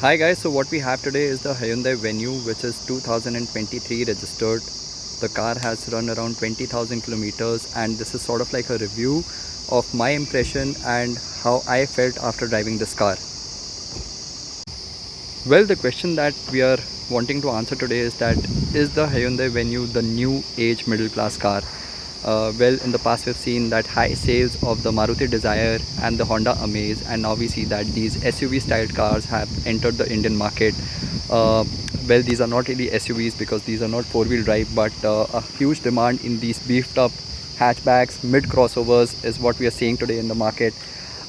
Hi guys, so what we have today is the Hyundai Venue, which is 2023 registered. The car has run around 20,000 kilometers, and this is sort of like a review of my impression and how I felt after driving this car. Well, the question that we are wanting to answer today is that, is the Hyundai Venue the new age middle class car? Well, in the past we've seen that high sales of the Maruti Dzire and the Honda Amaze, and now we see that these SUV styled cars have entered the Indian market. Well, these are not really SUVs because these are not four-wheel drive, but a huge demand in these beefed up hatchbacks, mid crossovers is what we are seeing today in the market.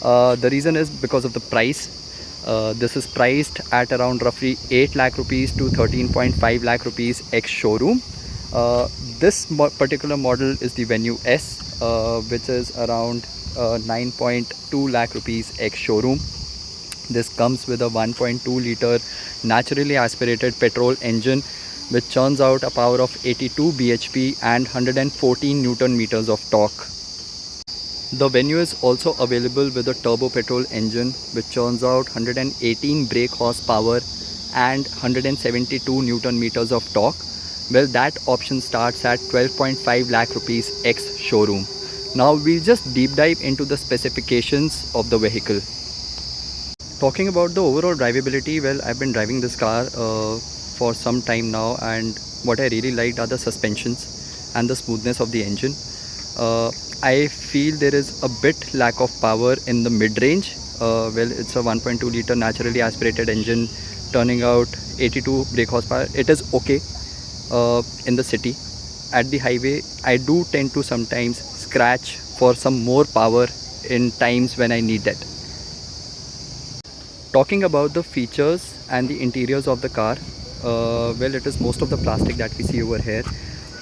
The reason is because of the price. This is priced at around roughly 8 lakh rupees to 13.5 lakh rupees ex showroom. This particular model is the Venue S, which is around 9.2 lakh rupees ex showroom. This comes with a 1.2 liter naturally aspirated petrol engine, which churns out a power of 82 bhp and 114 newton meters of torque. The Venue is also available with a turbo petrol engine, which churns out 118 brake horsepower and 172 newton meters of torque. Well, that option starts at 12.5 lakh rupees ex showroom. Now we'll just deep dive into the specifications of the vehicle. Talking about the overall drivability, well, I've been driving this car for some time now, and what I really liked are the suspensions and the smoothness of the engine. I feel there is a bit lack of power in the mid-range. Well, it's a 1.2 liter naturally aspirated engine turning out 82 brake horsepower. It is okay in the city. At the highway, I do tend to sometimes scratch for some more power in times when I need that. Talking about the features and the interiors of the car, well, it is most of the plastic that we see over here.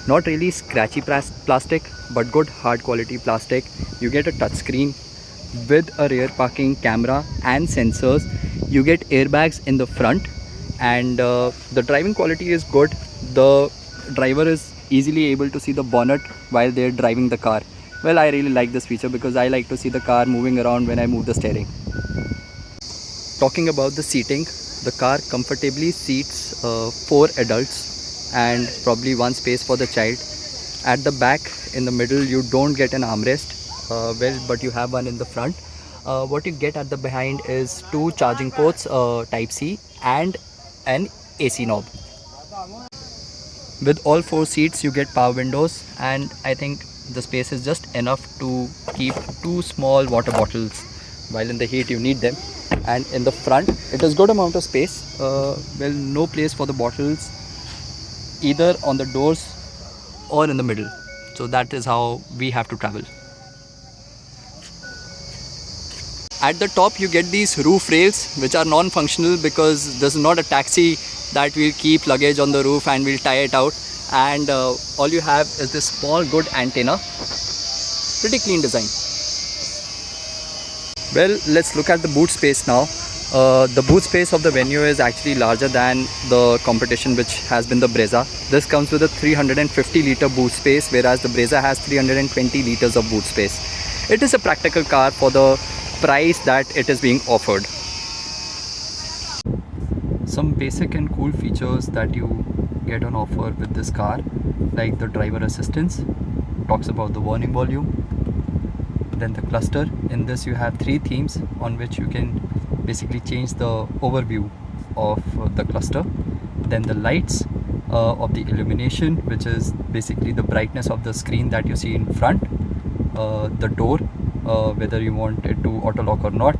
Not really scratchy plastic, but good hard quality plastic. You get a touchscreen with a rear parking camera and sensors. You get airbags in the front, and the driving quality is good. The driver is easily able to see the bonnet while they're driving the car. Well, I really like this feature because I like to see the car moving around when I move the steering. Talking about the seating, the car comfortably seats 4 adults and probably one space for the child. At the back, in the middle, you don't get an armrest, well, but you have one in the front. What you get at the behind is 2 charging ports, type C, and an AC knob. With all 4 seats you get power windows, and I think the space is just enough to keep 2 small water bottles while in the heat you need them. And in the front it is good amount of space. Well, no place for the bottles either on the doors or in the middle, so that is how we have to travel. At the top you get these roof rails, which are non-functional because this is not a taxi that will keep luggage on the roof and will tie it out. And all you have is this small good antenna. Pretty clean design. Well, let's look at the boot space now. The boot space of the Venue is actually larger than the competition, which has been the Brezza. This comes with a 350 liter boot space, whereas the Brezza has 320 liters of boot space. It is a practical car for the price that it is being offered. Some basic and cool features that you get on offer with this car, like the driver assistance, talks about the warning volume. Then the cluster. In this you have 3 themes on which you can basically change the overview of the cluster. Then the lights of the illumination, which is basically the brightness of the screen that you see in front. The door, whether you want it to auto lock or not.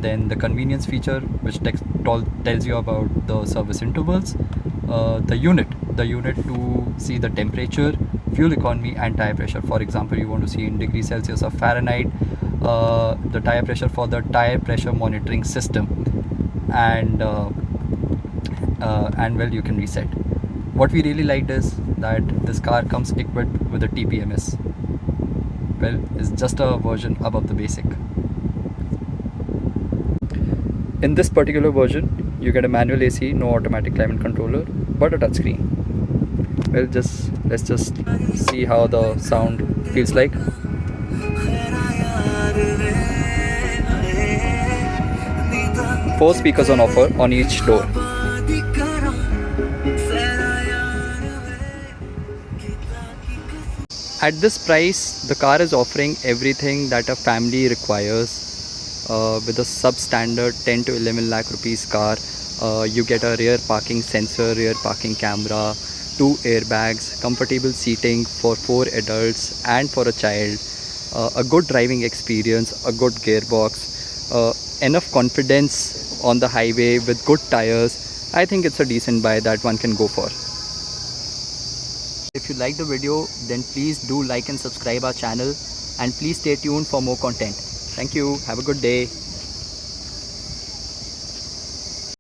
Then the convenience feature, which tells you about the service intervals. The unit to see the temperature, fuel economy and tire pressure. For example, you want to see in degrees Celsius or Fahrenheit. The tire pressure for the tire pressure monitoring system, and well, you can reset. What we really liked is that this car comes equipped with a TPMS. Well, it's just a version above the basic. In this particular version, you get a manual AC, no automatic climate controller, but a touchscreen. Well, let's just see how the sound feels like. 4 speakers on offer on each door. At this price, the car is offering everything that a family requires. With a substandard 10 to 11 lakh rupees car, you get a rear parking sensor, rear parking camera, 2 airbags, comfortable seating for 4 adults and for a child, a good driving experience, a good gearbox, enough confidence on the highway with good tires. I think it's a decent buy that one can go for. If you like the video, then please do like and subscribe our channel, and please stay tuned for more content. Thank you. Have a good day.